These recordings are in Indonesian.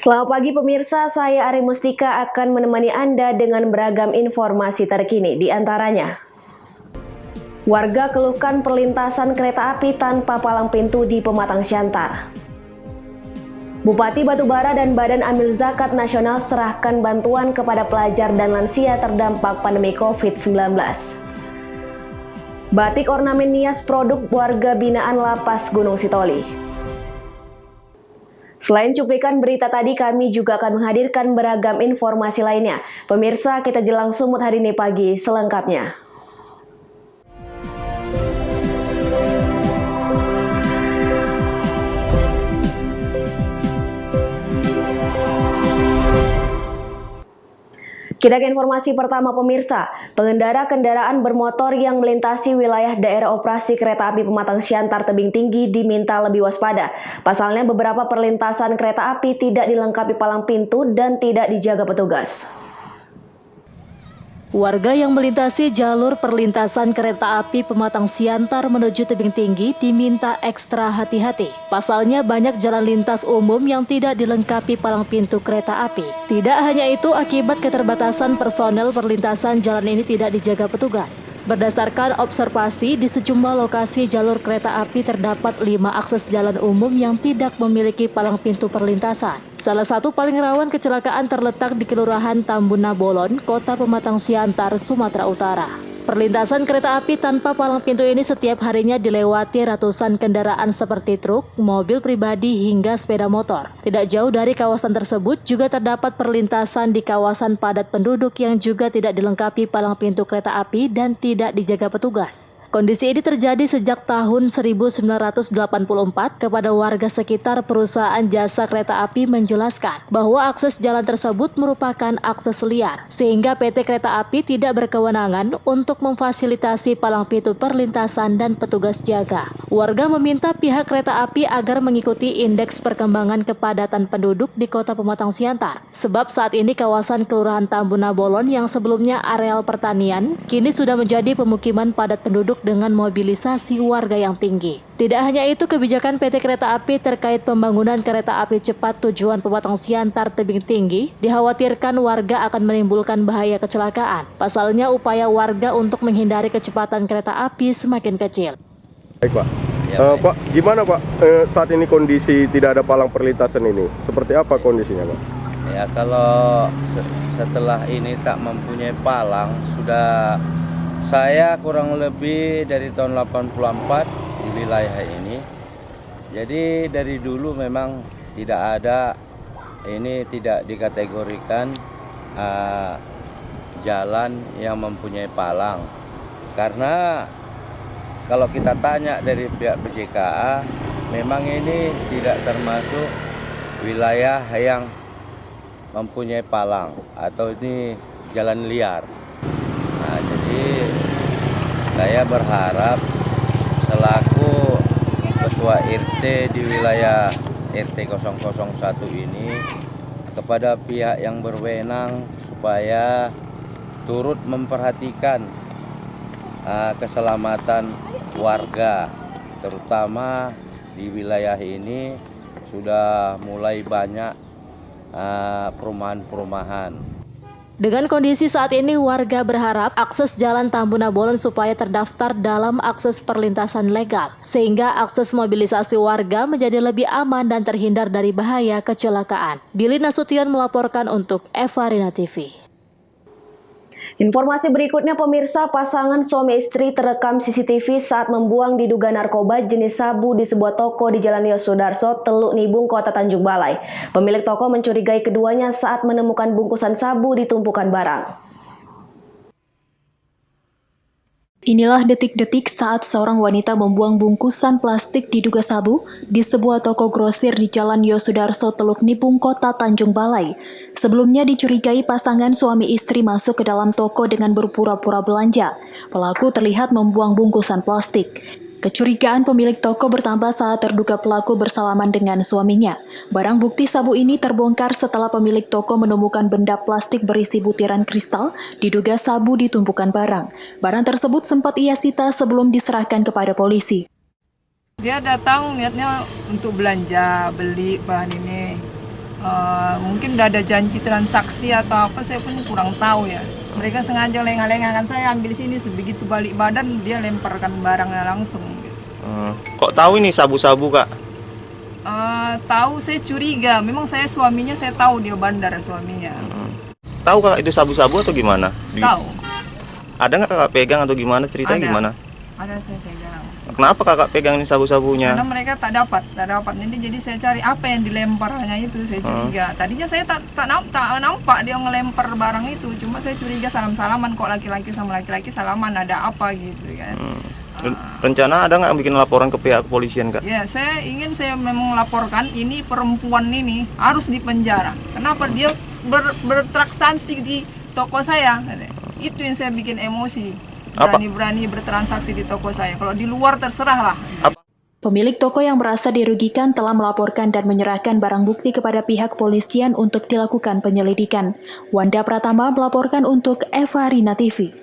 Selamat pagi pemirsa, saya Ari Mustika akan menemani Anda dengan beragam informasi terkini. Di antaranya, warga keluhkan perlintasan kereta api tanpa palang pintu di Pematang Siantar. Bupati Batubara dan Badan Amil Zakat Nasional serahkan bantuan kepada pelajar dan lansia terdampak pandemi COVID-19. Batik ornamen nias produk warga binaan Lapas Gunung Sitoli. Selain cuplikan berita tadi, kami juga akan menghadirkan beragam informasi lainnya. Pemirsa, kita jelang sumut hari ini pagi selengkapnya. Kita ke informasi pertama pemirsa, pengendara kendaraan bermotor yang melintasi wilayah daerah operasi kereta api Pematang Siantar Tebing Tinggi diminta lebih waspada. Pasalnya beberapa perlintasan kereta api tidak dilengkapi palang pintu dan tidak dijaga petugas. Warga yang melintasi jalur perlintasan kereta api Pematang Siantar menuju Tebing Tinggi diminta ekstra hati-hati. Pasalnya banyak jalan lintas umum yang tidak dilengkapi palang pintu kereta api. Tidak hanya itu, akibat keterbatasan personel perlintasan jalan ini tidak dijaga petugas. Berdasarkan observasi, di sejumlah lokasi jalur kereta api terdapat 5 akses jalan umum yang tidak memiliki palang pintu perlintasan. Salah satu paling rawan kecelakaan terletak di Kelurahan Tambuna Bolon, Kota Pematang Siantar, Sumatera Utara. Perlintasan kereta api tanpa palang pintu ini setiap harinya dilewati ratusan kendaraan seperti truk, mobil pribadi hingga sepeda motor. Tidak jauh dari kawasan tersebut juga terdapat perlintasan di kawasan padat penduduk yang juga tidak dilengkapi palang pintu kereta api dan tidak dijaga petugas. Kondisi ini terjadi sejak tahun 1984. Kepada warga sekitar, perusahaan jasa kereta api menjelaskan bahwa akses jalan tersebut merupakan akses liar, sehingga PT Kereta Api tidak berkewenangan untuk memfasilitasi palang pintu perlintasan dan petugas jaga. Warga meminta pihak kereta api agar mengikuti indeks perkembangan kepadatan penduduk di Kota Pematang Siantar, sebab saat ini kawasan Kelurahan Tambuna Bolon yang sebelumnya areal pertanian kini sudah menjadi pemukiman padat penduduk dengan mobilisasi warga yang tinggi. Tidak hanya itu, kebijakan PT Kereta Api terkait pembangunan kereta api cepat tujuan Pematang Siantar Tebing Tinggi dikhawatirkan warga akan menimbulkan bahaya kecelakaan. Pasalnya upaya warga untuk menghindari kecepatan kereta api semakin kecil. Baik Pak, Ya, Pak gimana Pak saat ini kondisi tidak ada palang perlintasan ini? Seperti apa kondisinya Pak? Ya, kalau setelah ini tak mempunyai palang, sudah saya kurang lebih dari tahun 84 di wilayah ini. Jadi dari dulu memang tidak ada, ini tidak dikategorikan jalan yang mempunyai palang. Karena kalau kita tanya dari pihak BJKA, memang ini tidak termasuk wilayah yang mempunyai palang atau ini jalan liar. Nah, jadi saya berharap selaku Ketua RT di wilayah RT 001 ini kepada pihak yang berwenang supaya turut memperhatikan keselamatan warga, terutama di wilayah ini sudah mulai banyak perumahan-perumahan. Dengan kondisi saat ini, warga berharap akses jalan Tambuna Bolon supaya terdaftar dalam akses perlintasan legal, sehingga akses mobilisasi warga menjadi lebih aman dan terhindar dari bahaya kecelakaan. Billy Nasution melaporkan untuk Evarina TV. Informasi berikutnya pemirsa, pasangan suami istri terekam CCTV saat membuang diduga narkoba jenis sabu di sebuah toko di Jalan Yosudarso, Teluk Nibung, Kota Tanjung Balai. Pemilik toko mencurigai keduanya saat menemukan bungkusan sabu di tumpukan barang. Inilah detik-detik saat seorang wanita membuang bungkusan plastik diduga sabu di sebuah toko grosir di Jalan Yosudarso, Teluk Nibung, Kota Tanjung Balai. Sebelumnya dicurigai pasangan suami istri masuk ke dalam toko dengan berpura-pura belanja. Pelaku terlihat membuang bungkusan plastik. Kecurigaan pemilik toko bertambah saat terduga pelaku bersalaman dengan suaminya. Barang bukti sabu ini terbongkar setelah pemilik toko menemukan benda plastik berisi butiran kristal, diduga sabu di tumpukan barang. Barang tersebut sempat ia sita sebelum diserahkan kepada polisi. Dia datang niatnya untuk belanja, beli bahan ini. Mungkin udah ada janji transaksi atau apa, saya pun kurang tahu ya. Mereka sengaja lengah-lengah kan, saya ambil sini, begitu balik badan dia lemparkan barangnya langsung gitu. Kok tahu ini sabu-sabu, Kak? Tahu, saya curiga. Memang saya suaminya, saya tahu dia bandar suaminya. Tahu Kak itu sabu-sabu atau gimana? Tahu. Ada nggak Kakak pegang atau gimana? Ceritanya Ada. gimana? Ada, saya pegang. Kenapa Kakak pegang ini sabu-sabunya? Karena mereka tak dapat. Jadi saya cari apa yang dilemparnya itu, saya curiga. Tadinya saya tak nampak dia ngelempar barang itu, cuma saya curiga salam-salaman, kok laki-laki sama laki-laki salaman, ada apa gitu kan. Rencana ada nggak bikin laporan ke pihak kepolisian, Kak? Ya, saya memang laporkan ini perempuan ini harus dipenjara. Kenapa dia bertransaksi di toko saya? Itu yang saya bikin emosi. Berani-berani bertransaksi di toko saya. Kalau di luar terserah lah. Pemilik toko yang merasa dirugikan telah melaporkan dan menyerahkan barang bukti kepada pihak kepolisian untuk dilakukan penyelidikan. Wanda Pratama melaporkan untuk Eva Rina TV.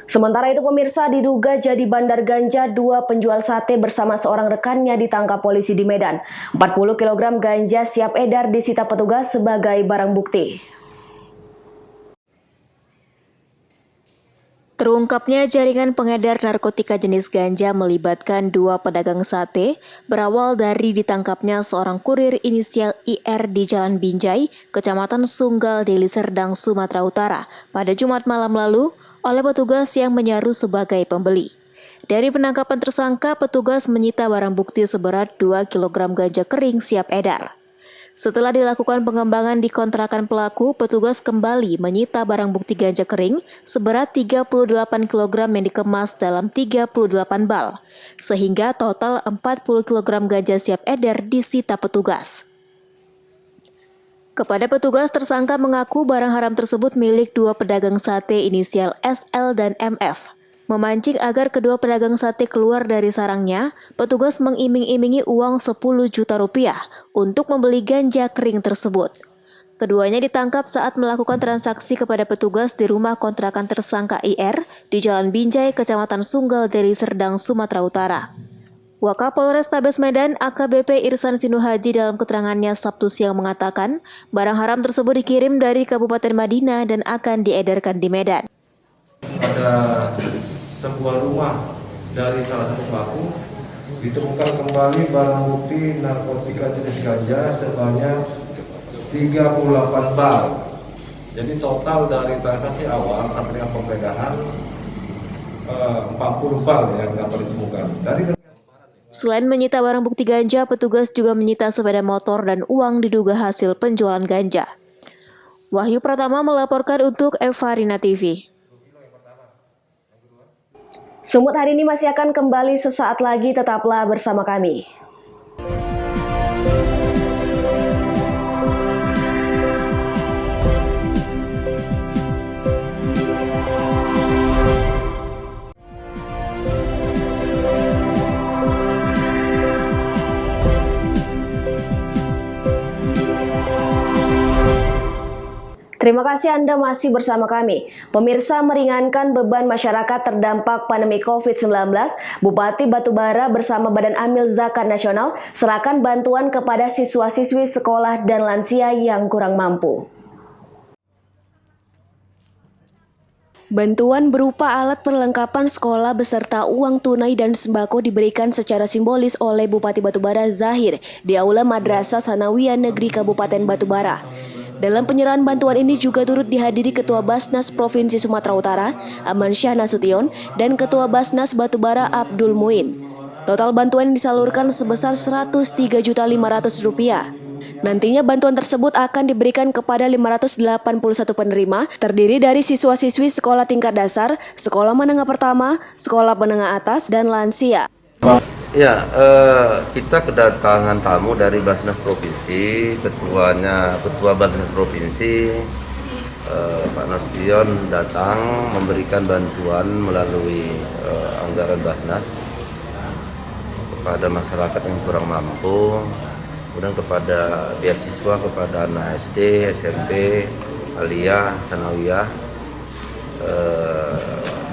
Sementara itu pemirsa, diduga jadi bandar ganja, 2 penjual sate bersama seorang rekannya ditangkap polisi di Medan. 40 kg ganja siap edar disita petugas sebagai barang bukti. Terungkapnya jaringan pengedar narkotika jenis ganja melibatkan 2 pedagang sate berawal dari ditangkapnya seorang kurir inisial IR di Jalan Binjai, Kecamatan Sunggal, Deli Serdang, Sumatera Utara pada Jumat malam lalu oleh petugas yang menyaru sebagai pembeli. Dari penangkapan tersangka, petugas menyita barang bukti seberat 2 kg ganja kering siap edar. Setelah dilakukan pengembangan di kontrakan pelaku, petugas kembali menyita barang bukti ganja kering seberat 38 kg yang dikemas dalam 38 bal, sehingga total 40 kg ganja siap edar disita petugas. Kepada petugas, tersangka mengaku barang haram tersebut milik 2 pedagang sate inisial SL dan MF. Memancing agar kedua pedagang sate keluar dari sarangnya, petugas mengiming-imingi uang 10 juta rupiah untuk membeli ganja kering tersebut. Keduanya ditangkap saat melakukan transaksi kepada petugas di rumah kontrakan tersangka IR di Jalan Binjai, Kecamatan Sunggal, Deli Serdang, Sumatera Utara. Wakapolres Tabes Medan AKBP Irsan Sinuhaji dalam keterangannya Sabtu siang mengatakan, barang haram tersebut dikirim dari Kabupaten Madinah dan akan diedarkan di Medan. Pada sebuah rumah dari salah satu pelaku ditemukan kembali barang bukti narkotika jenis ganja sebanyak 38 bal. Jadi total dari transaksi awal sampai dengan penggeledahan 40 bal yang dapat ditemukan. Selain menyita barang bukti ganja, petugas juga menyita sepeda motor dan uang diduga hasil penjualan ganja. Wahyu Pratama melaporkan untuk Eva Rina TV. Sumut hari ini masih akan kembali sesaat lagi, tetaplah bersama kami. Terima kasih Anda masih bersama kami. Pemirsa, meringankan beban masyarakat terdampak pandemi COVID-19, Bupati Batubara bersama Badan Amil Zakat Nasional serahkan bantuan kepada siswa-siswi sekolah dan lansia yang kurang mampu. Bantuan berupa alat perlengkapan sekolah beserta uang tunai dan sembako diberikan secara simbolis oleh Bupati Batubara Zahir di Aula Madrasah Sanawiyah Negeri Kabupaten Batubara. Dalam penyerahan bantuan ini juga turut dihadiri Ketua Basnas Provinsi Sumatera Utara, Aman Syah Nasution, dan Ketua Basnas Batubara Abdul Muin. Total bantuan disalurkan sebesar Rp103.500.000. Nantinya bantuan tersebut akan diberikan kepada 581 penerima, terdiri dari siswa-siswi sekolah tingkat dasar, sekolah menengah pertama, sekolah menengah atas, dan lansia. Ya, kita kedatangan tamu dari Basnas Provinsi, Ketua Basnas Provinsi, Pak Nasution datang memberikan bantuan melalui anggaran Basnas kepada masyarakat yang kurang mampu, kemudian kepada beasiswa kepada anak SD, SMP, Aliyah, Sanawiyah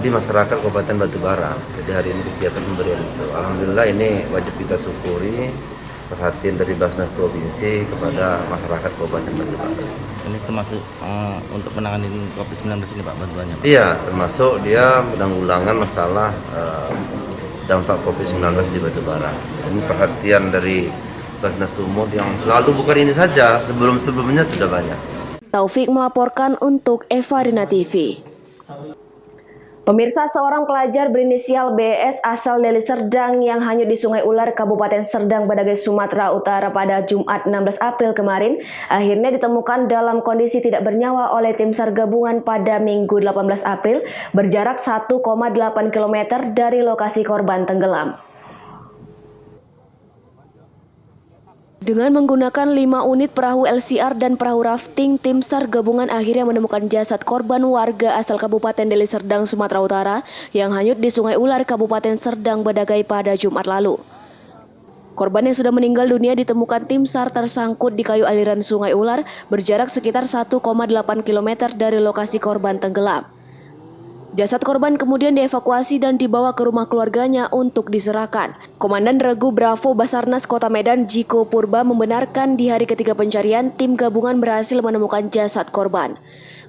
di masyarakat Kabupaten Batubara. Jadi hari ini kegiatan pemberian itu, alhamdulillah ini wajib kita syukuri perhatian dari Basnas Provinsi kepada masyarakat Kabupaten Batubara. Ini termasuk untuk menangani COVID-19 ini Pak, bantuannya Pak? Iya, termasuk dia menanggulangan masalah dampak COVID-19 di Batubara. Ini perhatian dari Basnas Sumut yang selalu, bukan ini saja, sebelum-sebelumnya sudah banyak. Taufik melaporkan untuk Evarina TV. Pemirsa, seorang pelajar berinisial BS asal Deli Serdang yang hanyut di Sungai Ular, Kabupaten Serdang, Bedagai, Sumatera Utara pada Jumat 16 April kemarin akhirnya ditemukan dalam kondisi tidak bernyawa oleh tim SAR gabungan pada Minggu 18 April berjarak 1,8 km dari lokasi korban tenggelam. Dengan menggunakan 5 unit perahu LCR dan perahu rafting, tim SAR gabungan akhirnya menemukan jasad korban warga asal Kabupaten Deli Serdang, Sumatera Utara yang hanyut di Sungai Ular, Kabupaten Serdang, Bedagai pada Jumat lalu. Korban yang sudah meninggal dunia ditemukan tim SAR tersangkut di kayu aliran Sungai Ular berjarak sekitar 1,8 km dari lokasi korban tenggelam. Jasad korban kemudian dievakuasi dan dibawa ke rumah keluarganya untuk diserahkan. Komandan Regu Bravo Basarnas Kota Medan, Jiko Purba, membenarkan di hari ketiga pencarian, tim gabungan berhasil menemukan jasad korban.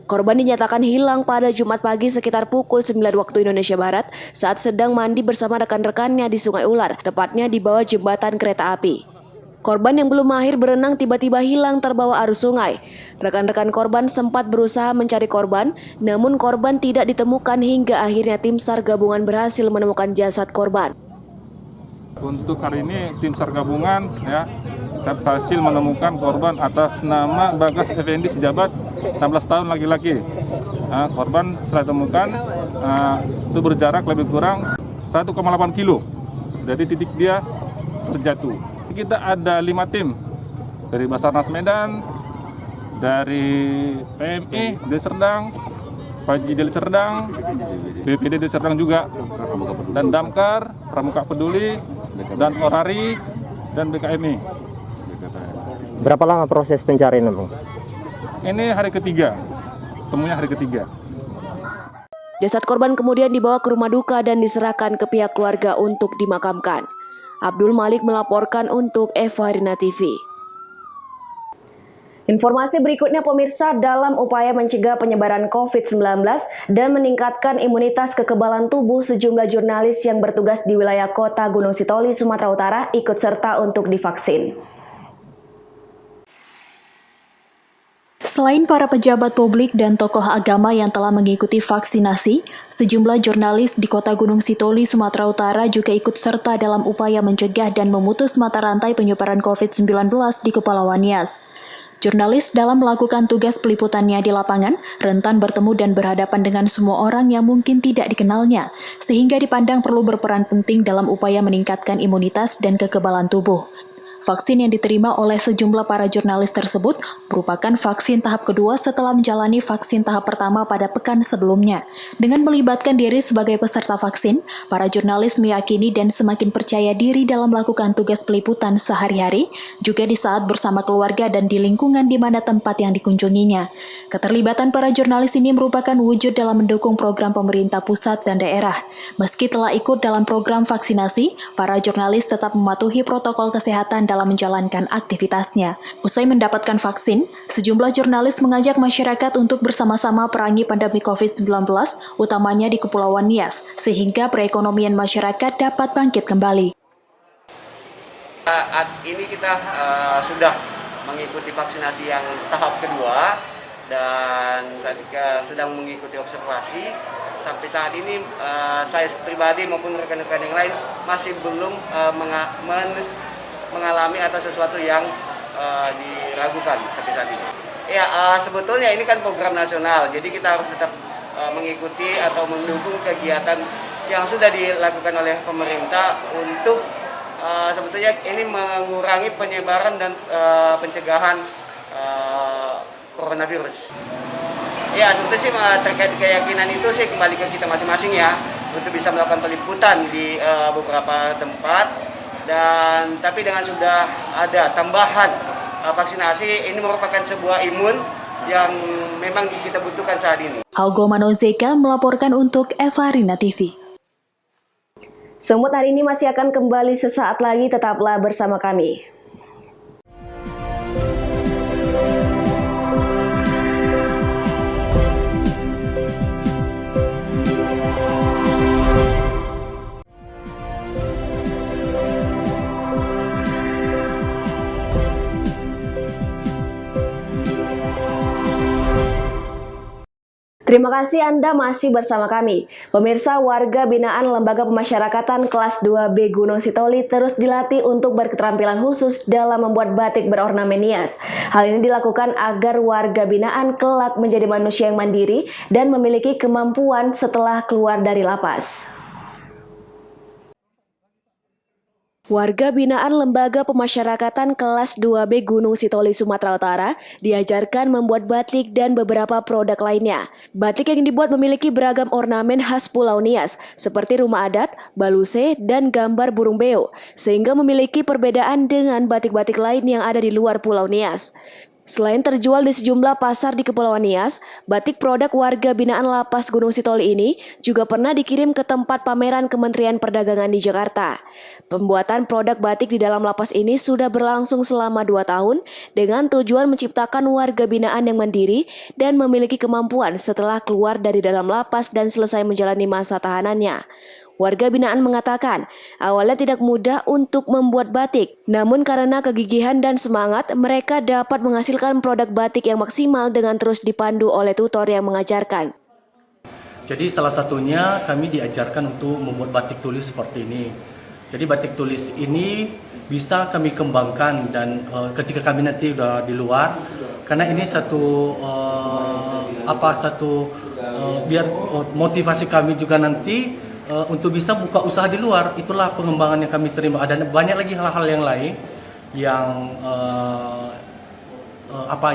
Korban dinyatakan hilang pada Jumat pagi sekitar pukul 9 waktu Indonesia Barat saat sedang mandi bersama rekan-rekannya di Sungai Ular, tepatnya di bawah jembatan kereta api. Korban yang belum mahir berenang tiba-tiba hilang terbawa arus sungai. Rekan-rekan korban sempat berusaha mencari korban, namun korban tidak ditemukan hingga akhirnya tim SAR gabungan berhasil menemukan jasad korban. Untuk hari ini tim SAR gabungan berhasil menemukan korban atas nama Bagas Effendi Sejabat, 16 tahun, laki-laki. Korban setelah ditemukan itu berjarak lebih kurang 1,8 kilo dari titik dia terjatuh. Kita ada 5 tim dari Basarnas Medan, dari PMI Deli Serdang, Paji Deli Serdang, BPD Deli Serdang juga, dan Damkar, Pramuka Peduli, dan Orari, dan BKMI. Berapa lama proses pencarian, Bang? Ini hari ketiga, temunya hari ketiga. Jasad korban kemudian dibawa ke rumah duka dan diserahkan ke pihak keluarga untuk dimakamkan. Abdul Malik melaporkan untuk Evarina TV. Informasi berikutnya, pemirsa, dalam upaya mencegah penyebaran COVID-19 dan meningkatkan imunitas kekebalan tubuh, sejumlah jurnalis yang bertugas di wilayah kota Gunung Sitoli, Sumatera Utara ikut serta untuk divaksin. Selain para pejabat publik dan tokoh agama yang telah mengikuti vaksinasi, sejumlah jurnalis di kota Gunung Sitoli, Sumatera Utara juga ikut serta dalam upaya mencegah dan memutus mata rantai penyebaran COVID-19 di Kepulauan Nias. Jurnalis dalam melakukan tugas peliputannya di lapangan rentan bertemu dan berhadapan dengan semua orang yang mungkin tidak dikenalnya, sehingga dipandang perlu berperan penting dalam upaya meningkatkan imunitas dan kekebalan tubuh. Vaksin yang diterima oleh sejumlah para jurnalis tersebut merupakan vaksin tahap kedua setelah menjalani vaksin tahap pertama pada pekan sebelumnya. Dengan melibatkan diri sebagai peserta vaksin, para jurnalis meyakini dan semakin percaya diri dalam melakukan tugas peliputan sehari-hari, juga di saat bersama keluarga dan di lingkungan di mana tempat yang dikunjunginya. Keterlibatan para jurnalis ini merupakan wujud dalam mendukung program pemerintah pusat dan daerah. Meski telah ikut dalam program vaksinasi, para jurnalis tetap mematuhi protokol kesehatan dalam menjalankan aktivitasnya. Usai mendapatkan vaksin, sejumlah jurnalis mengajak masyarakat untuk bersama-sama perangi pandemi COVID-19, utamanya di Kepulauan Nias, sehingga perekonomian masyarakat dapat bangkit kembali. Saat ini kita sudah mengikuti vaksinasi yang tahap kedua dan sedang mengikuti observasi. Sampai saat ini saya pribadi maupun rekan-rekan yang lain masih belum mengalami atau sesuatu yang diragukan sampai saat ini. Ya, sebetulnya ini kan program nasional, jadi kita harus tetap mengikuti atau mendukung kegiatan yang sudah dilakukan oleh pemerintah untuk sebetulnya ini mengurangi penyebaran dan pencegahan coronavirus. Ya, sebetulnya sih terkait keyakinan itu sih kembali ke kita masing-masing ya, untuk bisa melakukan peliputan di beberapa tempat. Dan tapi dengan sudah ada tambahan vaksinasi, ini merupakan sebuah imun yang memang kita butuhkan saat ini. Augo Manozeka melaporkan untuk Evarina TV. Semut hari ini masih akan kembali sesaat lagi, tetaplah bersama kami. Terima kasih Anda masih bersama kami. Pemirsa, warga binaan Lembaga Pemasyarakatan kelas 2B Gunung Sitoli terus dilatih untuk berketerampilan khusus dalam membuat batik berornamen nias. Hal ini dilakukan agar warga binaan kelak menjadi manusia yang mandiri dan memiliki kemampuan setelah keluar dari lapas. Warga binaan Lembaga Pemasyarakatan kelas 2B Gunung Sitoli, Sumatera Utara diajarkan membuat batik dan beberapa produk lainnya. Batik yang dibuat memiliki beragam ornamen khas Pulau Nias seperti rumah adat, baluse, dan gambar burung beo, sehingga memiliki perbedaan dengan batik-batik lain yang ada di luar Pulau Nias. Selain terjual di sejumlah pasar di Kepulauan Nias, batik produk warga binaan Lapas Gunung Sitoli ini juga pernah dikirim ke tempat pameran Kementerian Perdagangan di Jakarta. Pembuatan produk batik di dalam lapas ini sudah berlangsung selama 2 tahun dengan tujuan menciptakan warga binaan yang mandiri dan memiliki kemampuan setelah keluar dari dalam lapas dan selesai menjalani masa tahanannya. Warga binaan mengatakan, awalnya tidak mudah untuk membuat batik, namun karena kegigihan dan semangat, mereka dapat menghasilkan produk batik yang maksimal dengan terus dipandu oleh tutor yang mengajarkan. Jadi salah satunya kami diajarkan untuk membuat batik tulis seperti ini. Jadi batik tulis ini bisa kami kembangkan dan ketika kami nanti udah di luar, karena ini biar motivasi kami juga nanti untuk bisa buka usaha di luar. Itulah pengembangan yang kami terima. Ada banyak lagi hal-hal yang lain yang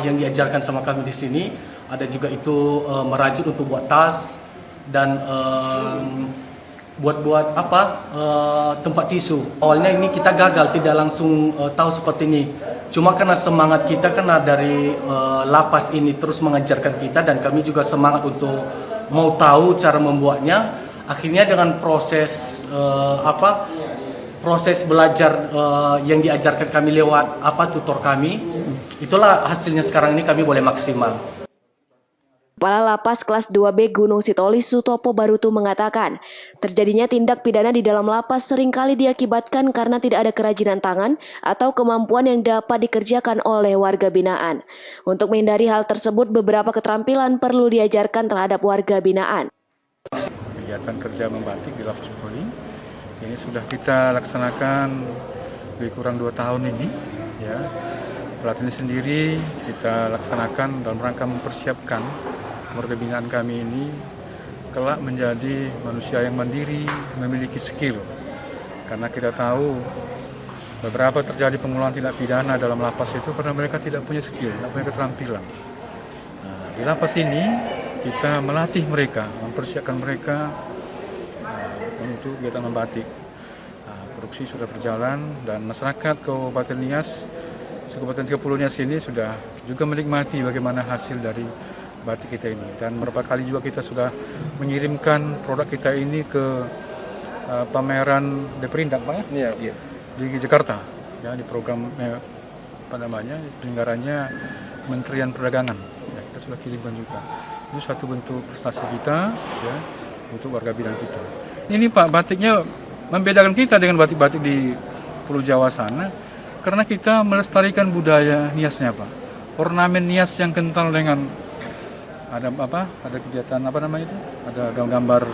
yang diajarkan sama kami di sini. Ada juga itu merajut untuk buat tas dan buat tempat tisu. Awalnya ini kita gagal, tidak langsung tahu seperti ini. Cuma karena semangat kita, karena dari lapas ini terus mengajarkan kita dan kami juga semangat untuk mau tahu cara membuatnya. Akhirnya dengan proses belajar yang diajarkan kami lewat tutor kami, itulah hasilnya sekarang ini kami boleh maksimal. Kepala Lapas kelas 2B Gunung Sitoli Sutopo Barutu mengatakan, terjadinya tindak pidana di dalam lapas seringkali diakibatkan karena tidak ada kerajinan tangan atau kemampuan yang dapat dikerjakan oleh warga binaan. Untuk menghindari hal tersebut, beberapa keterampilan perlu diajarkan terhadap warga binaan. Kegiatan kerja membatik di Lapas Sitoli ini sudah kita laksanakan lebih kurang 2 tahun ini, ya. Pelatihan sendiri kita laksanakan dalam rangka mempersiapkan warga binaan kami ini kelak menjadi manusia yang mandiri, memiliki skill. Karena kita tahu beberapa terjadi pengulangan tindak pidana dalam lapas itu karena mereka tidak punya skill, tidak punya keterampilan. Nah, di lapas ini kita melatih mereka, mempersiapkan mereka untuk kegiatan membatik. Produksi sudah berjalan dan masyarakat Kabupaten Nias, Kabupaten Kepulauan Nias ini sudah juga menikmati bagaimana hasil dari batik kita ini. Dan beberapa kali juga kita sudah mengirimkan produk kita ini ke pameran Deperindak, Pak, ya? Iya. Di Jakarta, ya, di program penyelenggaranya Kementerian Perdagangan. Ya, kita sudah kirimkan juga. Itu satu bentuk prestasi kita, ya, untuk warga binaan kita. Ini Pak, batiknya membedakan kita dengan batik-batik di Pulau Jawa sana, karena kita melestarikan budaya Niasnya, Pak. Ornamen Nias yang kental dengan ada kegiatan ada gambar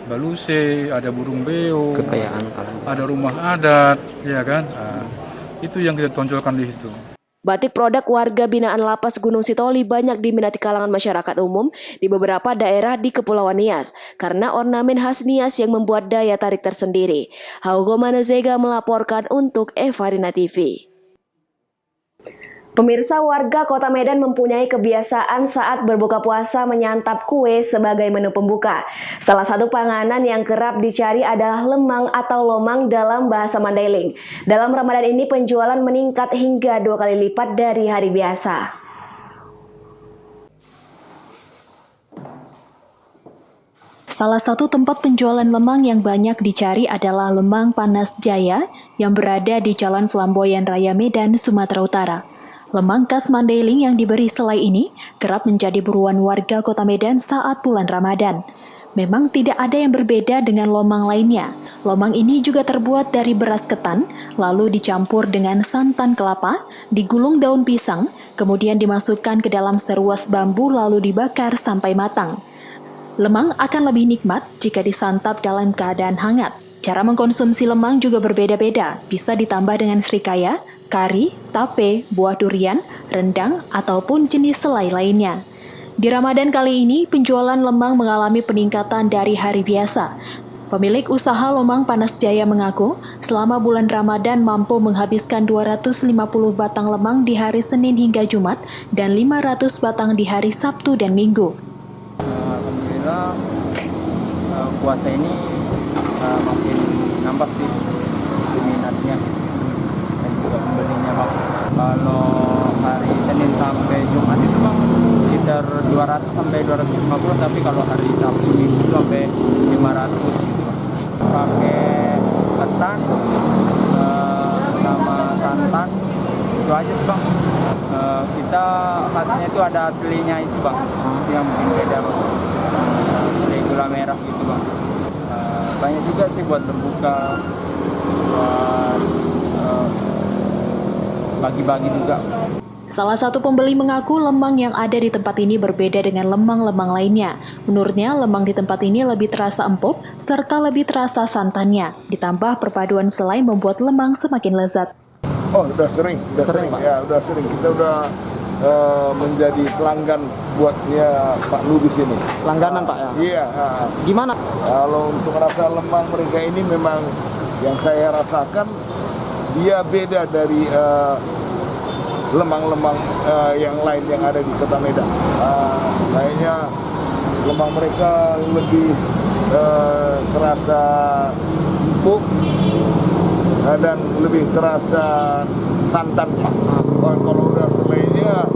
baluse, ada burung beo, kekayaan alam, ada rumah adat, ya kan? Nah, itu yang kita tonjolkan di situ. Batik produk warga binaan Lapas Gunung Sitoli banyak diminati kalangan masyarakat umum di beberapa daerah di Kepulauan Nias karena ornamen khas Nias yang membuat daya tarik tersendiri. Haugo Manezega melaporkan untuk Evarina TV. Pemirsa, warga Kota Medan mempunyai kebiasaan saat berbuka puasa menyantap kue sebagai menu pembuka. Salah satu panganan yang kerap dicari adalah lemang atau lomang dalam bahasa Mandailing. Dalam Ramadan ini penjualan meningkat hingga 2 kali lipat dari hari biasa. Salah satu tempat penjualan lemang yang banyak dicari adalah Lemang Panas Jaya yang berada di Jalan Flamboyan Raya Medan, Sumatera Utara. Lemang khas Mandailing yang diberi selai ini kerap menjadi buruan warga Kota Medan saat bulan Ramadan. Memang tidak ada yang berbeda dengan lomang lainnya. Lomang ini juga terbuat dari beras ketan, lalu dicampur dengan santan kelapa, digulung daun pisang, kemudian dimasukkan ke dalam seruas bambu lalu dibakar sampai matang. Lemang akan lebih nikmat jika disantap dalam keadaan hangat. Cara mengkonsumsi lemang juga berbeda-beda, bisa ditambah dengan serikaya, kari, tape, buah durian, rendang, ataupun jenis selai lainnya. Di Ramadan kali ini, penjualan lemang mengalami peningkatan dari hari biasa. Pemilik usaha lemang Panas Jaya mengaku, selama bulan Ramadan mampu menghabiskan 250 batang lemang di hari Senin hingga Jumat dan 500 batang di hari Sabtu dan Minggu. Alhamdulillah puasa ini makin nambah sih minatnya dan juga pembelinya bang. Kalau hari Senin sampai Jumat itu bang sekitar 200 sampai 250, tapi kalau hari Sabtu Minggu itu sampai 500 gitu bang. Pakai ketan sama santan itu aja sih bang. Kita khasnya itu ada aslinya itu bang, itu yang bikin beda bang. Asli gula merah gitu bang. Banyak juga sih buat berbuka, buat bagi-bagi juga. Salah satu pembeli mengaku lemang yang ada di tempat ini berbeda dengan lemang-lemang lainnya. Menurutnya, lemang di tempat ini lebih terasa empuk serta lebih terasa santannya. Ditambah perpaduan selai membuat lemang semakin lezat. Oh, udah sering Pak. Ya, udah sering. Kita udah menjadi pelanggan buatnya Pak Lu di sini. Langganan Pak ya? Iya. Gimana? Kalau untuk rasa lemang mereka ini memang yang saya rasakan dia beda dari lemang-lemang yang lain yang ada di Kota Medan. Kayaknya lemang mereka lebih terasa empuk dan lebih terasa santannya. Kalau udah selainya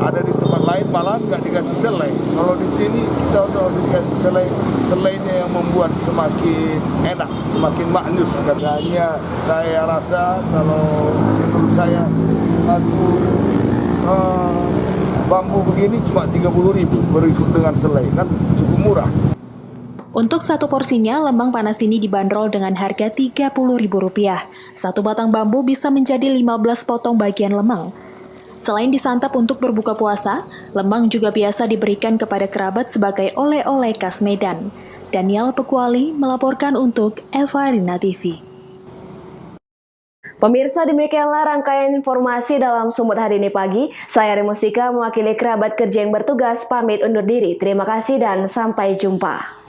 ada di tempat lain malah nggak dikasih selai. Kalau di sini kita udah dikasih selai, selainya yang membuat semakin enak, semakin maknyus. Katanya saya rasa kalau menurut saya satu bambu begini cuma 30.000 berikut dengan selai, kan cukup murah. Untuk satu porsinya, lemang panas ini dibanderol dengan harga Rp30.000. Satu batang bambu bisa menjadi 15 potong bagian lemang. Selain disantap untuk berbuka puasa, lemang juga biasa diberikan kepada kerabat sebagai oleh-oleh khas Medan. Daniel Pekuali melaporkan untuk Eva Rina TV. Pemirsa, demikianlah rangkaian informasi dalam Sumut hari ini pagi. Saya Remustika mewakili kerabat kerja yang bertugas pamit undur diri. Terima kasih dan sampai jumpa.